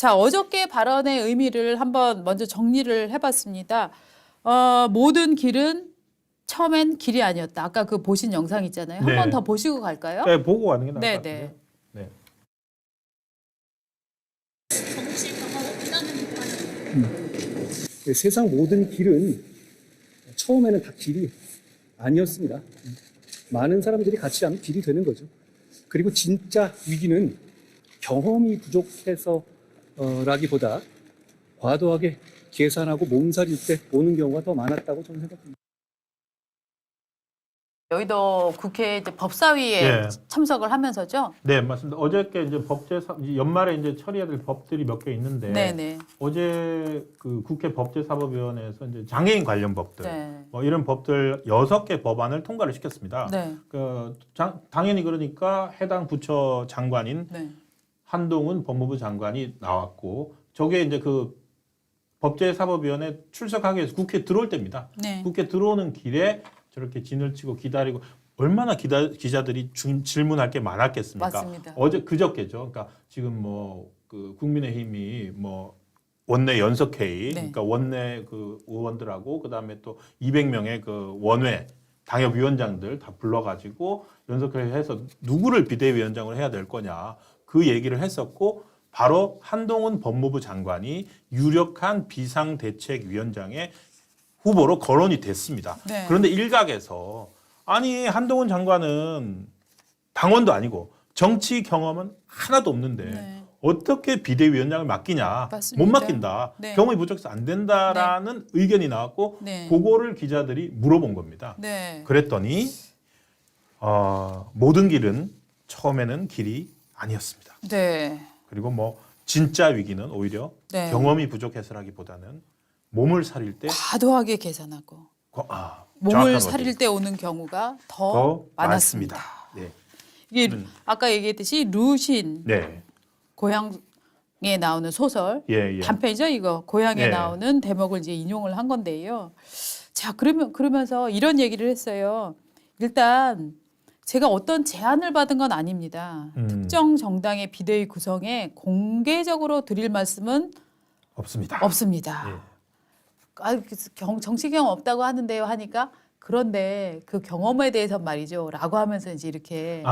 자, 어저께 발언의 의미를 한번 먼저 정리를 해봤습니다. 모든 길은 처음엔 길이 아니었다. 아까 그 보신 영상 있잖아요. 한 네. 번 더 보시고 갈까요? 네, 보고 가는 게 나을 네, 것 같은데요. 네. 정치 경험 없다는 비판이 세상 모든 길은 처음에는 다 길이 아니었습니다. 많은 사람들이 같이 하면 길이 되는 거죠. 그리고 진짜 위기는 경험이 부족해서 라기보다 과도하게 계산하고 몸살일 때 오는 경우가 더 많았다고 저는 생각합니다. 여의도 국회 이제 법사위에 네. 참석을 하면서죠. 네, 맞습니다. 어저께 이제 연말에 이제 처리해야 될 법들이 몇 개 있는데 네네. 어제 그 국회 법제사법위원회에서 이제 장애인 관련 법들 네. 뭐 이런 법들 6개 법안을 통과를 시켰습니다. 네. 당연히 그러니까 해당 부처 장관인 네. 한동훈 법무부 장관이 나왔고 저게 이제 그 법제사법위원회 출석하기 위해서 국회 들어올 때입니다. 네. 국회 들어오는 길에 저렇게 진을 치고 기다리고 얼마나 기자들이 질문할 게 많았겠습니까? 맞습니다. 그저께죠. 그러니까 지금 뭐 그 국민의힘이 뭐 원내 연석회의, 네. 그러니까 원내 그 의원들하고 그다음에 또 200명의 그 원외 당협위원장들 다 불러가지고 연석회의 해서 누구를 비대위원장으로 해야 될 거냐 그 얘기를 했었고 바로 한동훈 법무부 장관이 유력한 비상대책위원장의 후보로 거론이 됐습니다. 네. 그런데 일각에서 아니 한동훈 장관은 당원도 아니고 정치 경험은 하나도 없는데 네. 어떻게 비대위원장을 맡기냐. 맞습니다. 못 맡긴다. 네. 경험이 부족해서 안 된다라는 의견이 나왔고 네. 그거를 기자들이 물어본 겁니다. 네. 그랬더니 모든 길은 처음에는 길이 아니었습니다. 네. 그리고 뭐 진짜 위기는 오히려 네. 경험이 부족해서라기보다는 몸을 사릴 때 과도하게 계산하고 몸을 정확한 사릴 거죠. 때 오는 경우가 더 더 많았습니다. 네. 이게 아까 얘기했듯이 루신 네. 고향에 나오는 소설 예, 예. 단편이죠. 이거 고향에 예. 나오는 대목을 이제 인용을 한 건데요. 자, 그러면서 이런 얘기를 했어요. 일단 제가 어떤 제안을 받은 건 아닙니다. 특정 정당의 비대위 구성에 공개적으로 드릴 말씀은 없습니다. 없습니다. 예. 정치 경험 없다고 하는데요 하니까 그런데 그 경험에 대해서 말이죠 라고 하면서 이제 이렇게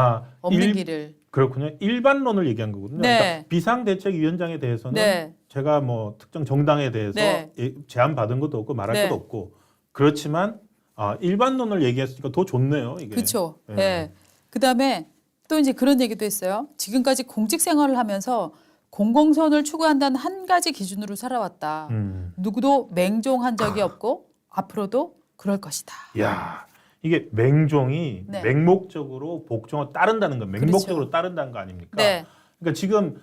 없는 길을 그렇군요. 일반론을 얘기한 거거든요. 네. 그러니까 비상대책위원장에 대해서는 네. 제가 뭐 특정 정당에 대해서 네. 제안 받은 것도 없고 말할 네. 것도 없고 그렇지만 일반론을 얘기했으니까 더 좋네요. 이게. 그렇죠. 예. 네. 그다음에 또 이제 그런 얘기도 했어요. 지금까지 공직 생활을 하면서 공공선을 추구한다는 한 가지 기준으로 살아왔다. 누구도 맹종한 적이 없고 앞으로도 그럴 것이다. 야, 이게 맹종이 네. 맹목적으로 복종을 따른다는 거, 맹목적으로 그렇죠. 따른다는 거 아닙니까? 네. 그러니까 지금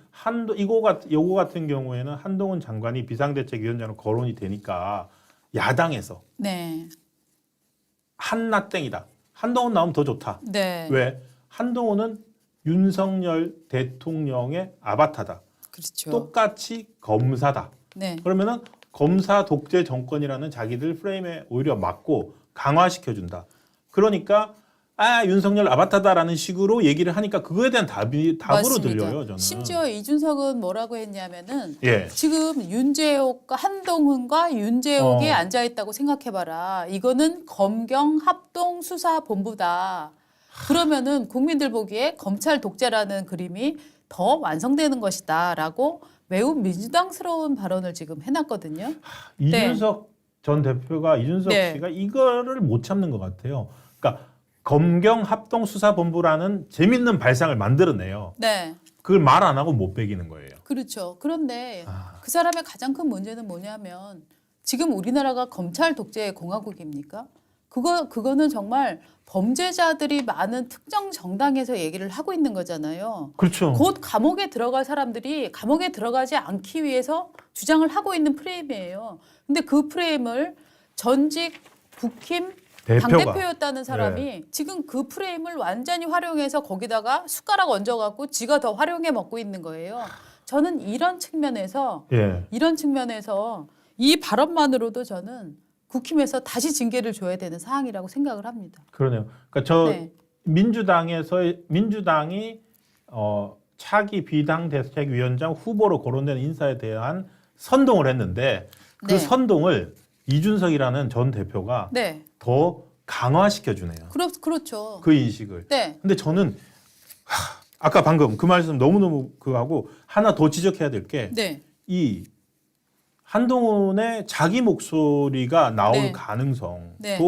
요거 같은 경우에는 한동훈 장관이 비상대책위원장으로 거론이 되니까 야당에서 네. 한나땡이다. 한동훈 나오면 더 좋다. 네. 왜? 한동훈은 윤석열 대통령의 아바타다. 그렇죠. 똑같이 검사다. 네. 그러면은 검사 독재 정권이라는 자기들 프레임에 오히려 맞고 강화시켜준다. 그러니까 윤석열 아바타다라는 식으로 얘기를 하니까 그거에 대한 답으로 맞습니다. 들려요. 저는. 심지어 이준석은 뭐라고 했냐면은 예. 지금 윤재옥과 한동훈과 윤재옥이 어. 앉아 있다고 생각해봐라. 이거는 검경 합동 수사 본부다. 그러면은 국민들 보기에 검찰 독재라는 그림이 더 완성되는 것이다라고 매우 민주당스러운 발언을 지금 해놨거든요. 이준석 전 대표가 이준석 네. 씨가 이거를 못 참는 것 같아요. 그러니까 검경 합동 수사본부라는 재밌는 발상을 만들어내요. 네, 그걸 말 안 하고 못 베기는 거예요. 그렇죠. 그런데 그 사람의 가장 큰 문제는 뭐냐면 지금 우리나라가 검찰 독재 공화국입니까? 그거는 정말 범죄자들이 많은 특정 정당에서 얘기를 하고 있는 거잖아요. 그렇죠. 곧 감옥에 들어갈 사람들이 감옥에 들어가지 않기 위해서 주장을 하고 있는 프레임이에요. 근데 그 프레임을 전직 국힘 당대표였다는 사람이 지금 그 프레임을 완전히 활용해서 거기다가 숟가락 얹어갖고 지가 더 활용해 먹고 있는 거예요. 저는 이런 측면에서 이 발언만으로도 저는 국힘에서 다시 징계를 줘야 되는 사항이라고 생각을 합니다. 그러네요. 그러니까 네. 민주당이 차기 비당대책위원장 후보로 거론된 인사에 대한 선동을 했는데 그 네. 선동을 이준석이라는 전 대표가 네. 더 강화시켜 주네요. 그렇죠. 그 인식을. 네. 근데 저는 아까 방금 그 말씀 너무너무 그거하고 하나 더 지적해야 될 게 네. 이 한동훈의 자기 목소리가 나올 네. 가능성도 네.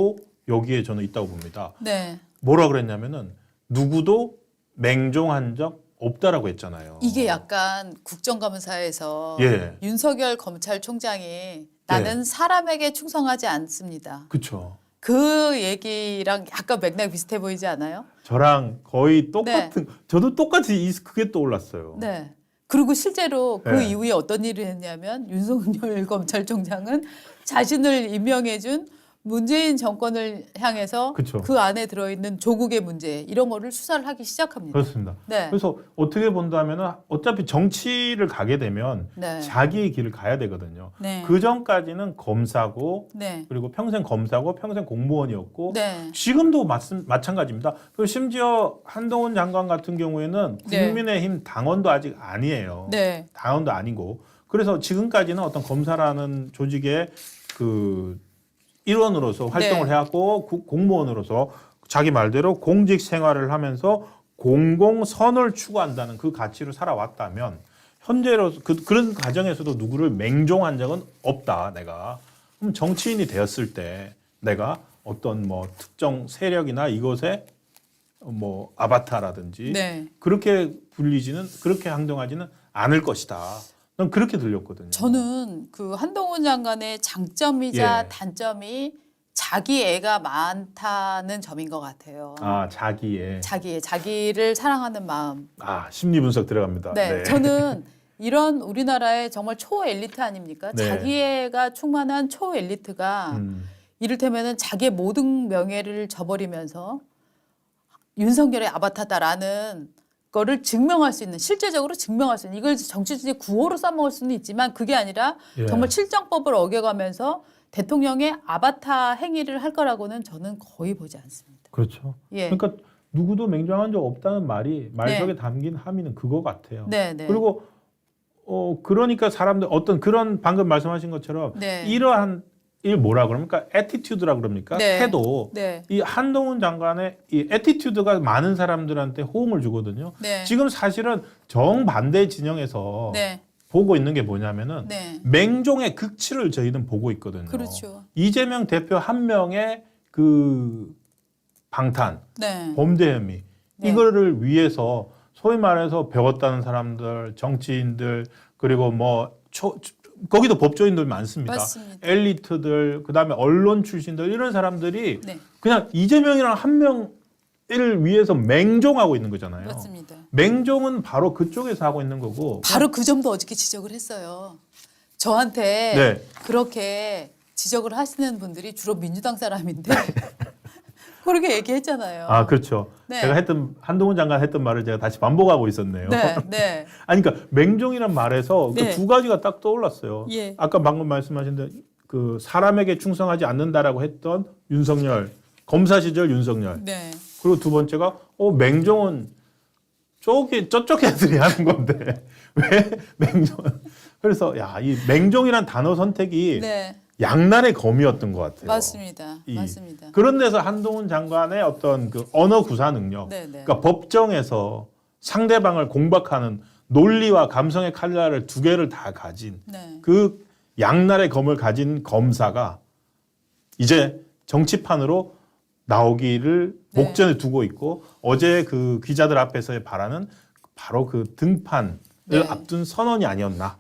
여기에 저는 있다고 봅니다. 네. 뭐라 그랬냐면은 누구도 맹종한 적 없다라고 했잖아요. 이게 약간 국정감사에서 예. 윤석열 검찰총장이 나는 사람에게 충성하지 않습니다. 그렇죠. 그 얘기랑 약간 맥락이 비슷해 보이지 않아요? 저랑 거의 똑같은 저도 똑같이 그게 떠올랐어요. 네. 그리고 실제로 그 네. 이후에 어떤 일을 했냐면 윤석열 검찰총장은 자신을 임명해준 문재인 정권을 향해서 그쵸. 그 안에 들어있는 조국의 문제 이런 거를 수사를 하기 시작합니다. 그렇습니다. 네. 그래서 어떻게 본다면은 어차피 정치를 가게 되면 네. 자기의 길을 가야 되거든요. 네. 그 전까지는 검사고 네. 그리고 평생 검사고 평생 공무원이었고 네. 지금도 마찬가지입니다. 그리고 심지어 한동훈 장관 같은 경우에는 네. 국민의힘 당원도 아직 아니에요. 네. 당원도 아니고 그래서 지금까지는 어떤 검사라는 조직의 그 일원으로서 활동을 네. 해왔고 공무원으로서 자기 말대로 공직 생활을 하면서 공공선을 추구한다는 그 가치로 살아왔다면 현재로 그런 과정에서도 누구를 맹종한 적은 없다. 내가 그럼 정치인이 되었을 때 내가 어떤 뭐 특정 세력이나 이것의 뭐 아바타라든지 네. 그렇게 그렇게 행동하지는 않을 것이다. 난 그렇게 들렸거든요. 저는 그 한동훈 장관의 장점이자 예. 단점이 자기 애가 많다는 점인 것 같아요. 자기를 사랑하는 마음. 심리 분석 들어갑니다. 네, 저는 이런 우리나라의 정말 초 엘리트 아닙니까? 네. 자기애가 충만한 초 엘리트가 이를테면은 자기의 모든 명예를 저버리면서 윤석열의 아바타다라는 거를 증명할 수 있는 실제적으로 증명할 수 있는 이걸 정치적인 구호로 써먹을 수는 있지만 그게 아니라 예. 정말 칠정법을 어겨가면서 대통령의 아바타 행위를 할 거라고는 저는 거의 보지 않습니다. 그렇죠. 예. 그러니까 누구도 맹종한 적 없다는 말이 말 속에 네. 담긴 함의는 그거 같아요. 네, 네. 그리고 그러니까 사람들 어떤 그런 방금 말씀하신 것처럼 네. 이러한 일 뭐라 그럽니까? 애티튜드라 그럽니까? 네. 태도. 네. 이 한동훈 장관의 이 애티튜드가 많은 사람들한테 호응을 주거든요. 네. 지금 사실은 정반대 진영에서 네. 보고 있는 게 뭐냐면은 네. 맹종의 극치를 저희는 보고 있거든요. 그렇죠. 이재명 대표 한 명의 그 방탄, 네. 범죄 혐의 네. 이거를 위해서 소위 말해서 배웠다는 사람들, 정치인들 그리고 뭐 거기도 법조인들 많습니다. 맞습니다. 엘리트들 그다음에 언론 출신들 이런 사람들이 네. 그냥 이재명이랑 한 명을 위해서 맹종하고 있는 거잖아요. 맞습니다. 맹종은 바로 그쪽에서 하고 있는 거고. 바로 그 점도 어저께 지적을 했어요. 저한테 네. 그렇게 지적을 하시는 분들이 주로 민주당 사람인데 그렇게 얘기했잖아요. 그렇죠. 네. 제가 한동훈 장관 했던 말을 제가 다시 반복하고 있었네요. 네, 네. 아니 그러니까 맹종이란 말에서 네. 그 두 가지가 딱 떠올랐어요. 예. 아까 방금 말씀하신 대로 그 사람에게 충성하지 않는다라고 했던 윤석열 검사 시절 윤석열. 네. 그리고 두 번째가 맹종은 저쪽 애들이 하는 건데 왜 맹종? 그래서 이 맹종이란 단어 선택이 네. 양날의 검이었던 것 같아요. 맞습니다. 맞습니다. 그런 데서 한동훈 장관의 어떤 그 언어 구사 능력, 네, 네. 그러니까 법정에서 상대방을 공박하는 논리와 감성의 칼날을 두 개를 다 가진 네. 그 양날의 검을 가진 검사가 이제 정치판으로 나오기를 네. 목전에 두고 있고 어제 그 기자들 앞에서의 발언은 바로 그 등판을 네. 앞둔 선언이 아니었나.